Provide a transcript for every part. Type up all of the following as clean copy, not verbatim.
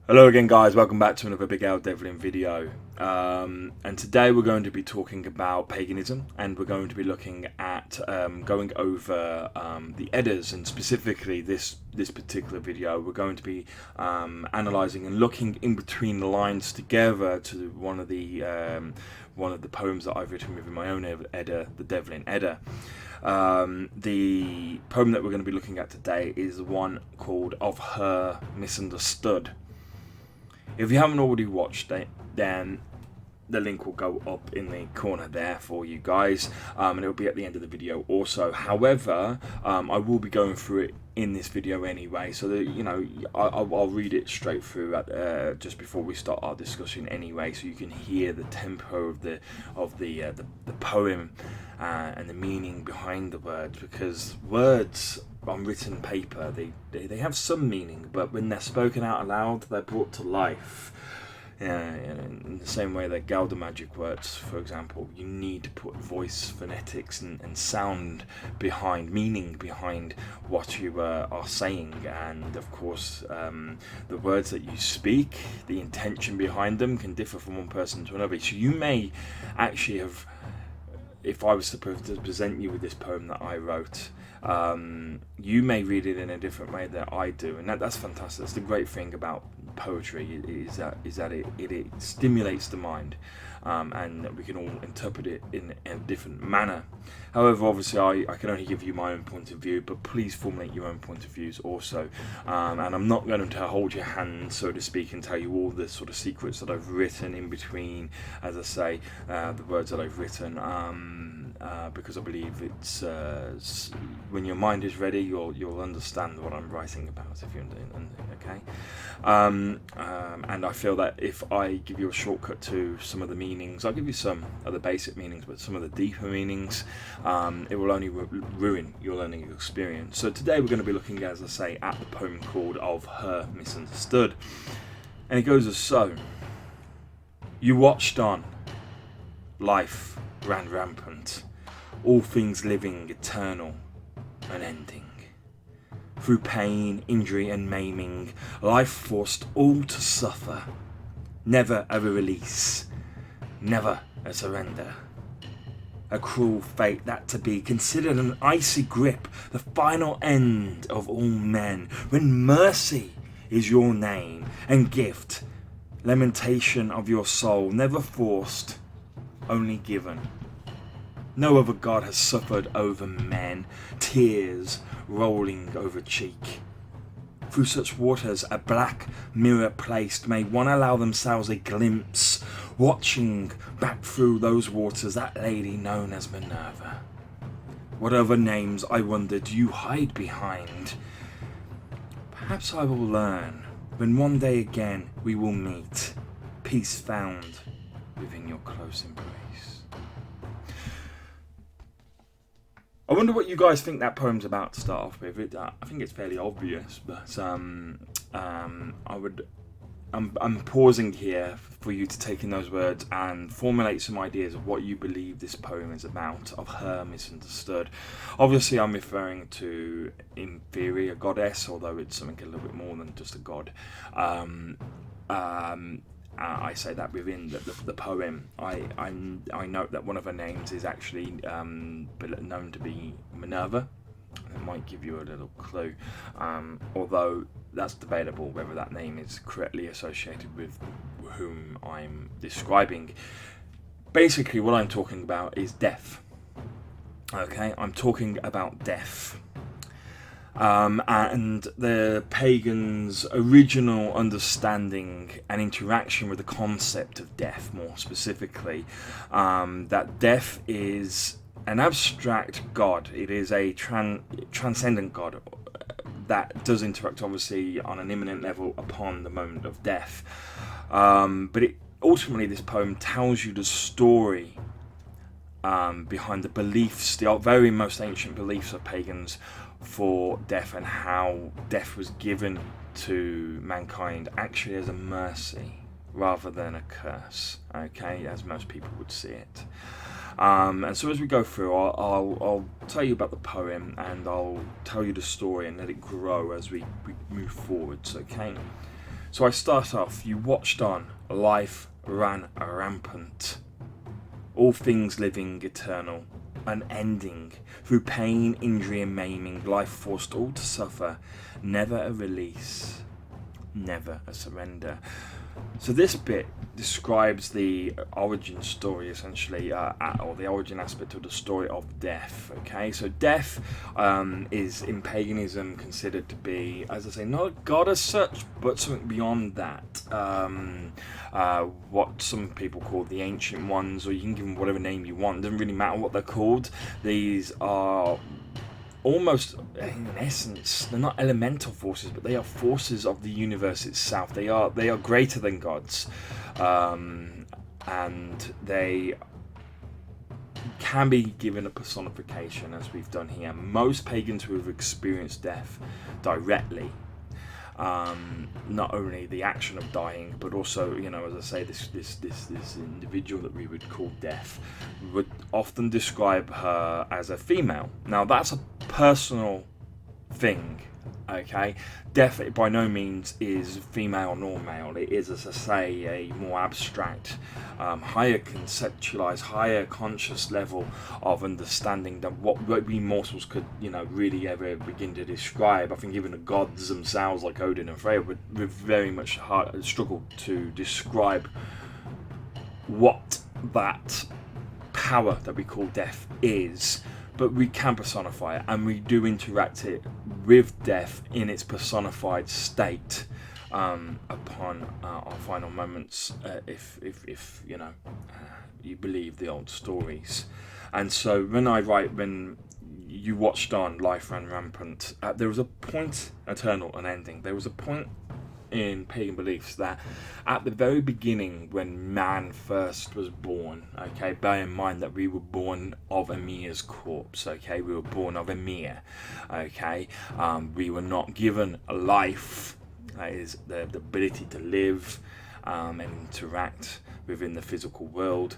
Hello again guys, welcome back to another Big L Devlin video. And today we're going to be talking about paganism, and we're going to be looking at going over the Eddas, and specifically this particular video we're going to be analysing and looking in between the lines together to one of the poems that I've written within my own Edda, the Devlin Edda. The poem that we're going to be looking at today is one called Of Her Misunderstood. If you haven't already watched it, then the link will go up in the corner there for you guys, and it will be at the end of the video also. However, I will be going through it in this video anyway, so that I'll read it straight through at, just before we start our discussion anyway, so you can hear the tempo of the poem and the meaning behind the words, because words on written paper, they have some meaning, but when they're spoken out aloud, they're brought to life. In the same way that Gauda magic works, for example, you need to put voice, phonetics, and sound behind, meaning behind what you are saying. And of course, the words that you speak, the intention behind them can differ from one person to another. So you may actually have, if I was to present you with this poem that I wrote, you may read it in a different way than I do, and that's fantastic. That's the great thing about poetry, is that it stimulates the mind, and we can all interpret it in a different manner. However, obviously I can only give you my own point of view, but please formulate your own point of views also, and I'm not going to hold your hand, so to speak, and tell you all the sort of secrets that I've written in between, as I say, the words that I've written, because I believe it's when your mind is ready, you'll understand what I'm writing about, if you're okay. And I feel that if I give you a shortcut to some of the meanings, I'll give you some of the basic meanings, but some of the deeper meanings, it will only ruin your learning experience. So today we're going to be looking, as I say, at the poem called Of Her Misunderstood, and it goes as so. You watched on, life ran rampant, all things living, eternal, unending. Through pain, injury and maiming, life forced all to suffer. Never a release, never a surrender. A cruel fate that to be considered an icy grip, the final end of all men, when mercy is your name and gift, lamentation of your soul, never forced, only given. No other god has suffered over men, tears rolling over cheek. Through such waters a black mirror placed, may one allow themselves a glimpse, watching back through those waters that lady known as Minerva. What other names, I wonder, do you hide behind? Perhaps I will learn, when one day again we will meet, peace found within your close embrace. I wonder what you guys think that poem's about to start off with. I think it's fairly obvious, but I'm pausing here for you to take in those words and formulate some ideas of what you believe this poem is about, Of Her Misunderstood. Obviously, I'm referring to, in theory, a goddess, although it's something a little bit more than just a god. I say that within the poem. I note that one of her names is actually known to be Minerva. It might give you a little clue, although that's debatable whether that name is correctly associated with whom I'm describing. Basically, what I'm talking about is death. Okay, I'm talking about death. And the pagans' original understanding and interaction with the concept of death, more specifically, that death is an abstract god. It is a transcendent god that does interact, obviously, on an imminent level upon the moment of death. But ultimately, this poem tells you the story behind the beliefs, the very most ancient beliefs of pagans for death, and how death was given to mankind actually as a mercy rather than a curse, okay, as most people would see it. And so as we go through, I'll tell you about the poem, and I'll tell you the story and let it grow as we move forwards, okay? So I start off, you watched on, life ran rampant. All things living eternal, unending. Through pain, injury and maiming, life forced all to suffer. Never a release, never a surrender. So this bit describes the origin story, essentially, or the origin aspect of the story of death. Okay, so death is in paganism considered to be, as I say, not a god as such, but something beyond that. What some people call the ancient ones, or you can give them whatever name you want. It doesn't really matter what they're called. These are almost, in essence, they're not elemental forces, but they are forces of the universe itself. They are greater than gods, and they can be given a personification, as we've done here. Most pagans who have experienced death directly, not only the action of dying, but also, as I say, this individual that we would call death, would often describe her as a female. Now that's a personal thing, okay? Death by no means is female nor male. It is, as I say, a more abstract, higher conceptualized, higher conscious level of understanding than what we mortals could, really ever begin to describe. I think even the gods themselves, like Odin and Freya, would very much struggle to describe what that power that we call death is. But we can personify it, and we do interact it with death in its personified state upon our final moments, if you believe the old stories. And so when you watched on Life Ran Rampant, there was a point, eternal, an ending. There was a point in pagan beliefs that at the very beginning, when man first was born, okay, bear in mind that we were born of Emir's corpse, okay, we were born of Emir, okay, we were not given a life, that is the ability to live and interact within the physical world.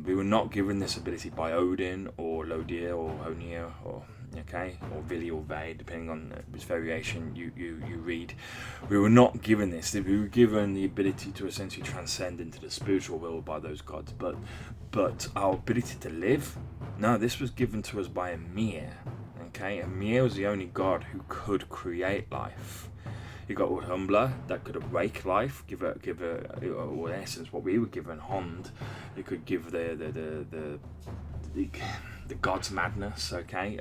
We were not given this ability by Odin or Lodir or Honir or Vili or Ve, depending on which variation you read. We were not given this. We were given the ability to essentially transcend into the spiritual world by those gods, but our ability to live, no, this was given to us by Emir. Okay, Emir was the only god who could create life. You got Urhumbla that could awake life, give a, or in essence, what we were given, Hond. It could give the god's madness, okay,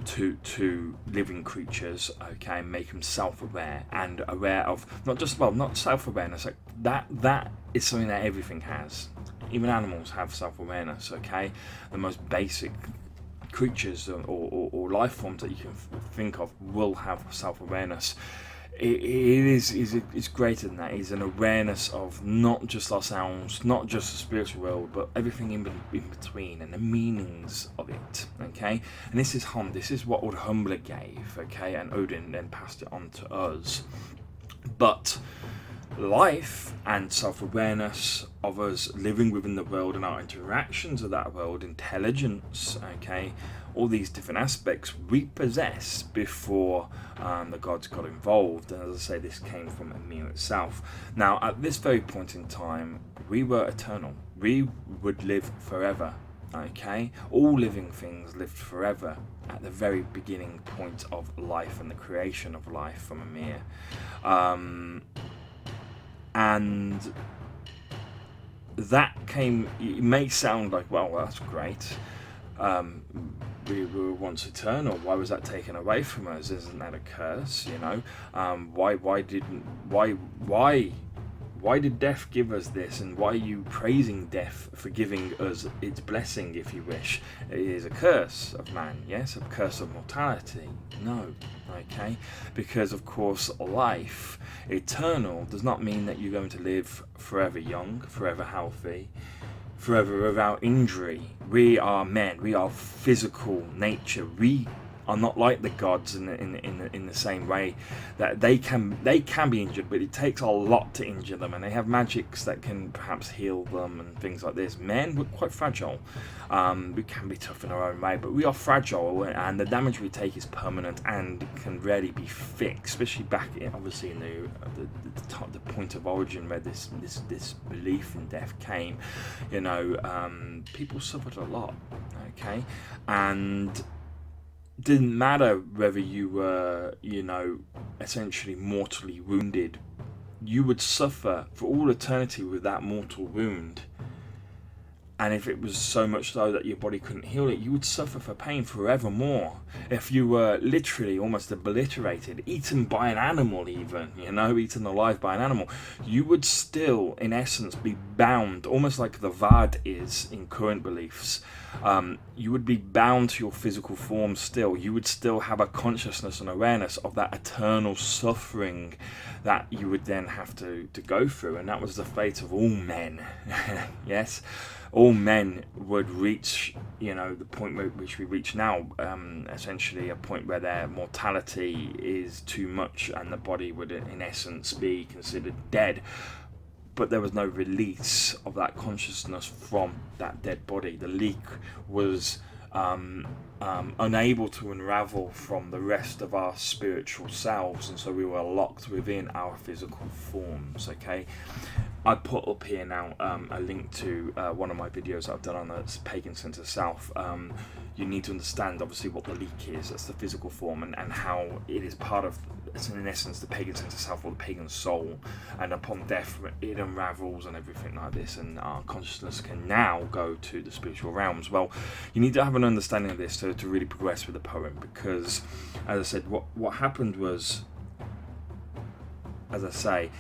to living creatures, okay, make them self-aware and aware of not self-awareness. Like that is something that everything has. Even animals have self-awareness, okay. The most basic creatures or life forms that you can think of will have self-awareness. It's greater than that. It's an awareness of not just ourselves, not just the spiritual world, but everything in between and the meanings of it, okay? And this is Hom, this is what Urhumbla gave, okay? And Odin then passed it on to us. But life and self-awareness of us living within the world and our interactions with that world, intelligence, okay, all these different aspects we possess before the gods got involved. And as I say, this came from Emir itself. Now, at this very point in time, we were eternal. We would live forever, okay? All living things lived forever at the very beginning point of life and the creation of life from Emir. And that came, it may sound like, well, that's great. We were once eternal. Why was that taken away from us? Isn't that a curse? Why did death give us this? And why are you praising death for giving us its blessing, if you wish? It is a curse of man, yes, a curse of mortality. No, okay, because of course life eternal does not mean that you're going to live forever young, forever healthy, forever without injury. We are men, we are physical nature, we are not like the gods in the same way, that they can be injured, but it takes a lot to injure them, and they have magics that can perhaps heal them and things like this. Men, we're quite fragile. We can be tough in our own way, but we are fragile, and the damage we take is permanent and can rarely be fixed, especially back obviously in the point of origin where this belief in death came. People suffered a lot, okay, and didn't matter whether you were, essentially mortally wounded. You would suffer for all eternity with that mortal wound. And if it was so much so that your body couldn't heal it, you would suffer for pain forevermore. If you were literally almost obliterated, eaten by an animal even, eaten alive by an animal, you would still, in essence, be bound, almost like the Vad is in current beliefs. You would be bound to your physical form still. You would still have a consciousness and awareness of that eternal suffering that you would then have to go through. And that was the fate of all men. Yes? All men would reach, the point which we reach now, essentially a point where their mortality is too much and the body would, in essence, be considered dead. But there was no release of that consciousness from that dead body. The leak was unable to unravel from the rest of our spiritual selves, and so we were locked within our physical forms, okay? I put up here now a link to one of my videos I've done on the pagan sense of self. You need to understand obviously what the leak is. That's the physical form, and how it is part of, it's in essence the pagan sense of self, or the pagan soul, and upon death it unravels and everything like this, and our consciousness can now go to the spiritual realms. Well, you need to have an understanding of this to really progress with the poem, because as I said, what happened was, as I say,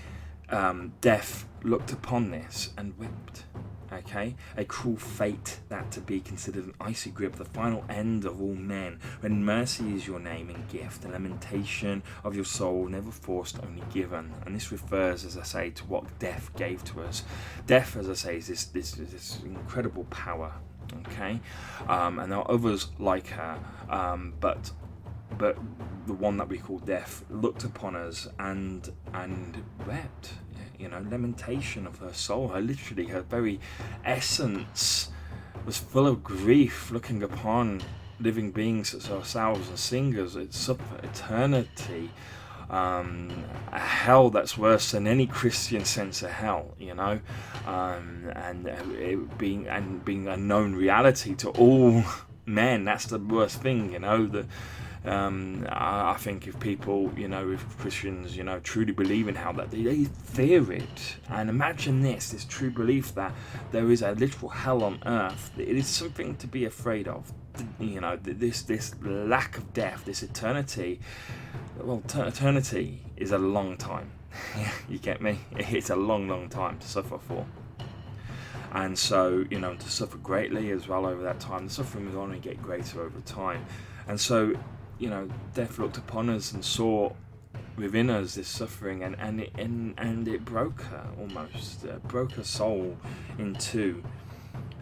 death looked upon this and wept. Okay, a cruel fate, that to be considered an icy grip, the final end of all men, when mercy is your name and gift, the lamentation of your soul, never forced, only given. And this refers, as I say, to what death gave to us. Death, as I say, is this incredible power. Okay, and there are others like her, but the one that we call death looked upon us and wept. Lamentation of her soul, her very essence was full of grief, looking upon living beings such as ourselves and singers. It suffered eternity, a hell that's worse than any Christian sense of hell, and it being a known reality to all men. That's the worst thing, I think if people, if Christians, truly believe in hell, that they fear it. And imagine this true belief that there is a literal hell on earth. It is something to be afraid of. This lack of death, this eternity. Well, eternity is a long time. You get me? It's a long time to suffer for. And so, to suffer greatly as well over that time. The suffering will only get greater over time. And so, death looked upon us and saw within us this suffering, and it broke her almost, broke her soul in two.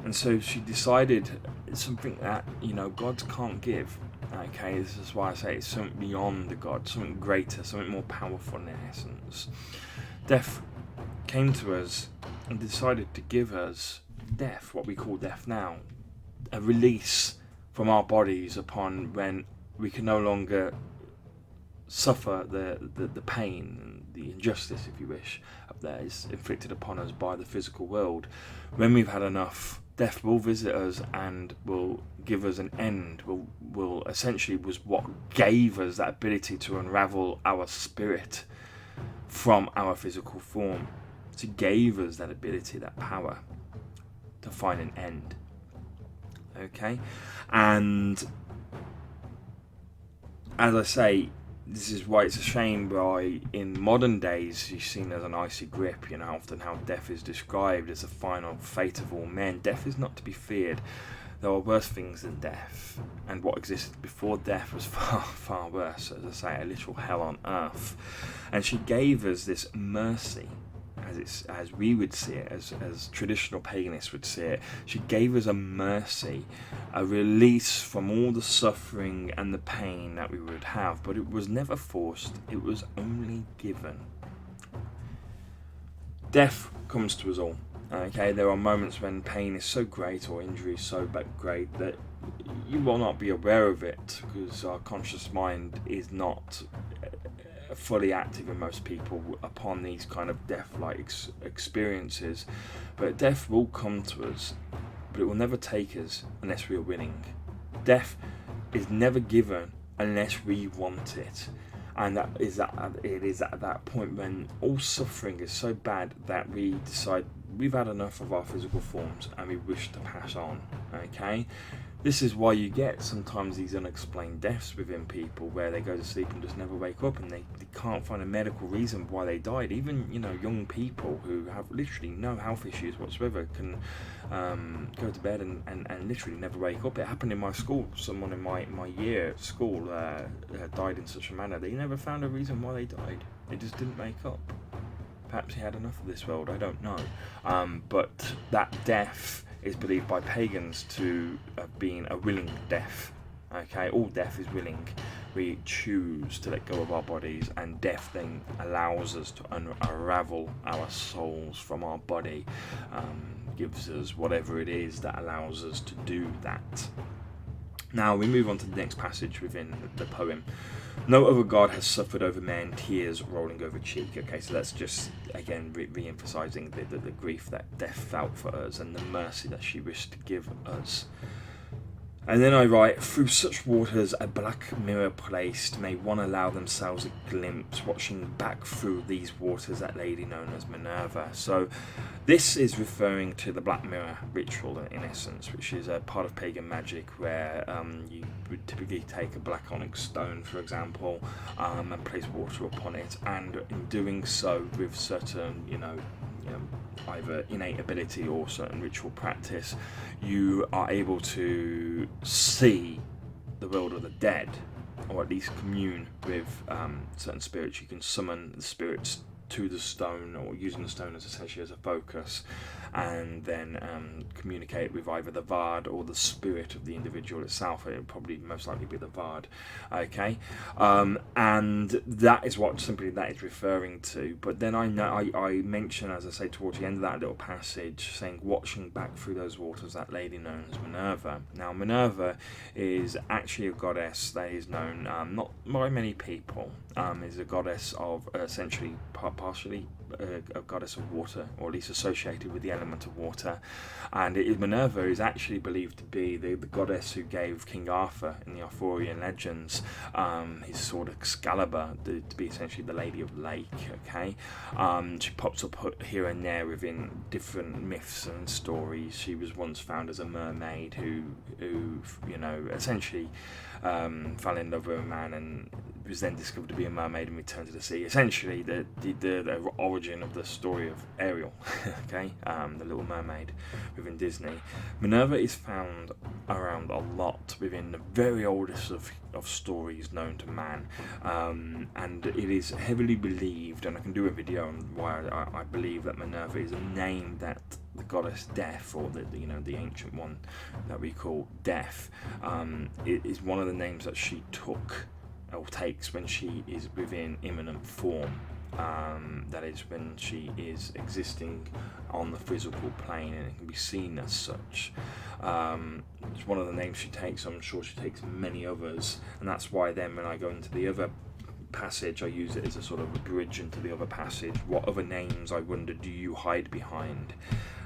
And so she decided it's something that, gods can't give. Okay, this is why I say it's something beyond the god, something greater, something more powerful in essence. Death came to us and decided to give us death, what we call death now, a release from our bodies upon when we can no longer suffer the pain and the injustice, if you wish, that is inflicted upon us by the physical world. When we've had enough, death will visit us and will give us an end, will essentially was what gave us that ability to unravel our spirit from our physical form. It gave us that ability, that power to find an end. Okay? And as I say, this is why it's a shame why in modern days she's seen as an icy grip, often how death is described as the final fate of all men. Death is not to be feared. There are worse things than death, and what existed before death was far worse, as I say, a literal hell on earth. And she gave us this mercy, as we would see it, as traditional paganists would see it. She gave us a mercy, a release from all the suffering and the pain that we would have, but it was never forced, it was only given. Death comes to us all. Okay, there are moments when pain is so great or injury is so great that you will not be aware of it, because our conscious mind is not fully active in most people upon these kind of death-like experiences. But death will come to us, but it will never take us unless we are willing. Death is never given unless we want it. And it is at that point when all suffering is so bad that we decide we've had enough of our physical forms and we wish to pass on. Okay, this is why you get sometimes these unexplained deaths within people, where they go to sleep and just never wake up, and they can't find a medical reason why they died. Even young people who have literally no health issues whatsoever can go to bed and literally never wake up. It happened in my school. Someone in my year at school died in such a manner they never found a reason why they died. They just didn't wake up. Perhaps he had enough of this world, I don't know. But that death is believed by pagans to have been a willing death. Okay, all death is willing. We choose to let go of our bodies, and death then allows us to unravel our souls from our body, gives us whatever it is that allows us to do that. Now we move on to the next passage within the poem. No other god has suffered over men, tears rolling over cheek. Okay, so that's just again re-emphasizing the grief that death felt for us and the mercy that she wished to give us. And then I write, through such waters a black mirror placed, may one allow themselves a glimpse, watching back through these waters that lady known as Minerva. So this is referring to the black mirror ritual in essence, which is a part of pagan magic where you would typically take a black onyx stone, for example, and place water upon it, and in doing so with certain, either innate ability or certain ritual practice, you are able to see the world of the dead, or at least commune with certain spirits. You can summon the spirits to the stone, or using the stone as essentially as a focus, and then communicate with either the Vard or the spirit of the individual itself. It would probably most likely be the Vard. Okay, and that is what simply that is referring to. But then I mention, as I say, towards the end of that little passage, saying watching back through those waters that lady known as Minerva. Now Minerva is actually a goddess that is known not by many people. Is a goddess of essentially partially a goddess of water, or at least associated with the element of water. And Minerva is actually believed to be the goddess who gave King Arthur in the Arthurian legends his sword Excalibur to be essentially the Lady of Lake. Okay, she pops up here and there within different myths and stories. She was once found as a mermaid who essentially fell in love with a man and was then discovered to be a mermaid and returned to the sea. Essentially, the origin of the story of Ariel, okay, the Little Mermaid within Disney. Minerva is found around a lot within the very oldest of stories known to man, and it is heavily believed, and I can do a video on why I believe that Minerva is a name that the goddess Death, or the ancient one that we call Death, it is one of the names that she took or takes when she is within immanent form. That is when she is existing on the physical plane, and it can be seen as such. It's one of the names she takes. I'm sure she takes many others, and that's why then when I go into the other passage, I use it as a sort of a bridge into the other passage. What other names, I wonder, do you hide behind?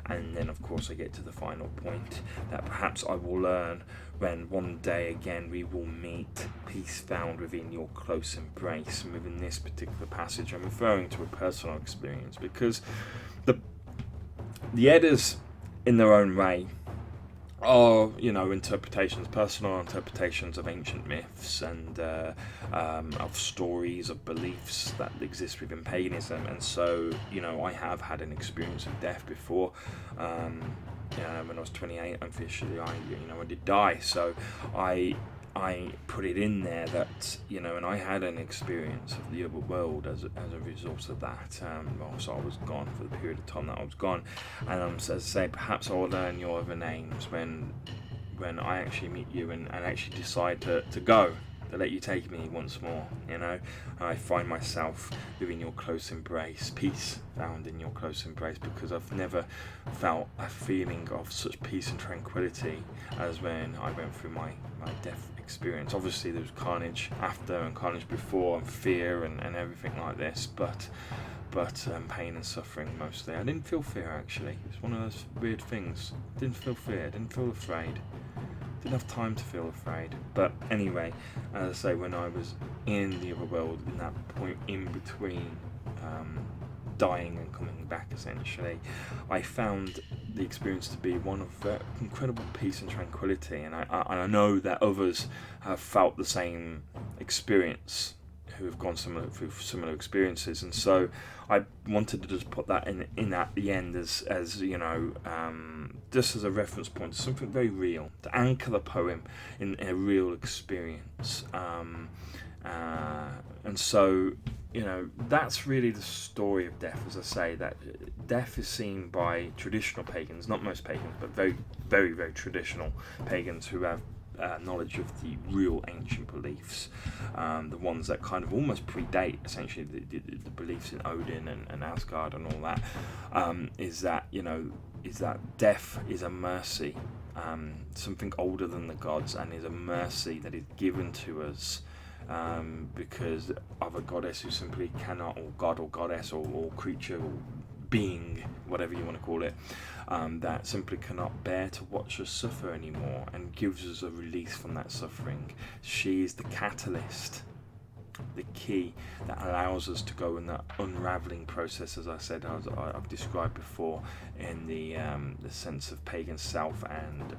And then of course I get to the final point, that perhaps I will learn when one day again we will meet, peace found within your close embrace. And within this particular passage I'm referring to a personal experience, because the Eddas in their own way are, interpretations, personal interpretations of ancient myths and of stories, of beliefs that exist within paganism. And so, I have had an experience of death before. When I was 28, officially, I did die. So I I put it in there that, you know, and I had an experience of the other world as a result of that. So I was gone for the period of time that I was gone, and as I say, perhaps I will learn your other names when I actually meet you and actually decide to go, to let you take me once more, you know. I find myself within your close embrace, peace found in your close embrace, because I've never felt a feeling of such peace and tranquility as when I went through my death experience. Obviously there was carnage after and carnage before, and fear and everything like this, but pain and suffering mostly. I didn't feel fear, actually. It's one of those weird things. Didn't feel fear, didn't feel afraid. Didn't have time to feel afraid. But anyway, as I say, when I was in the other world, in that point in between dying and coming back, essentially, I found the experience to be one of incredible peace and tranquility, and I know that others have felt the same experience, who have gone through similar experiences. And so I wanted to just put that in at the end as you know, just as a reference point to something very real, to anchor the poem in a real experience. And so, you know, that's really the story of death. As I say, that death is seen by traditional pagans, not most pagans, but very, very, very traditional pagans who have knowledge of the real ancient beliefs, the ones that kind of almost predate essentially the beliefs in Odin and Asgard and all that, is that, you know, is that death is a mercy, something older than the gods, and is a mercy that is given to us because of a goddess who simply cannot, or god or goddess or creature or being, whatever you want to call it, that simply cannot bear to watch us suffer anymore, and gives us a release from that suffering. She is the catalyst, the key that allows us to go in that unraveling process, as I said, I've described before in the sense of pagan self and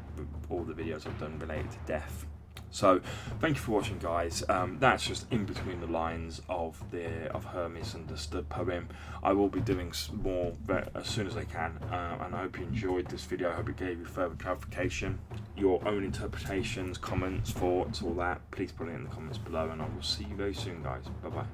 all the videos I've done related to death. So thank you for watching, guys. That's just in between the lines of her misunderstood poem. I will be doing more as soon as I can, and I hope you enjoyed this video. I hope it gave you further clarification, your own interpretations, comments, thoughts, all that. Please put it in the comments below, and I will see you very soon, guys. Bye bye.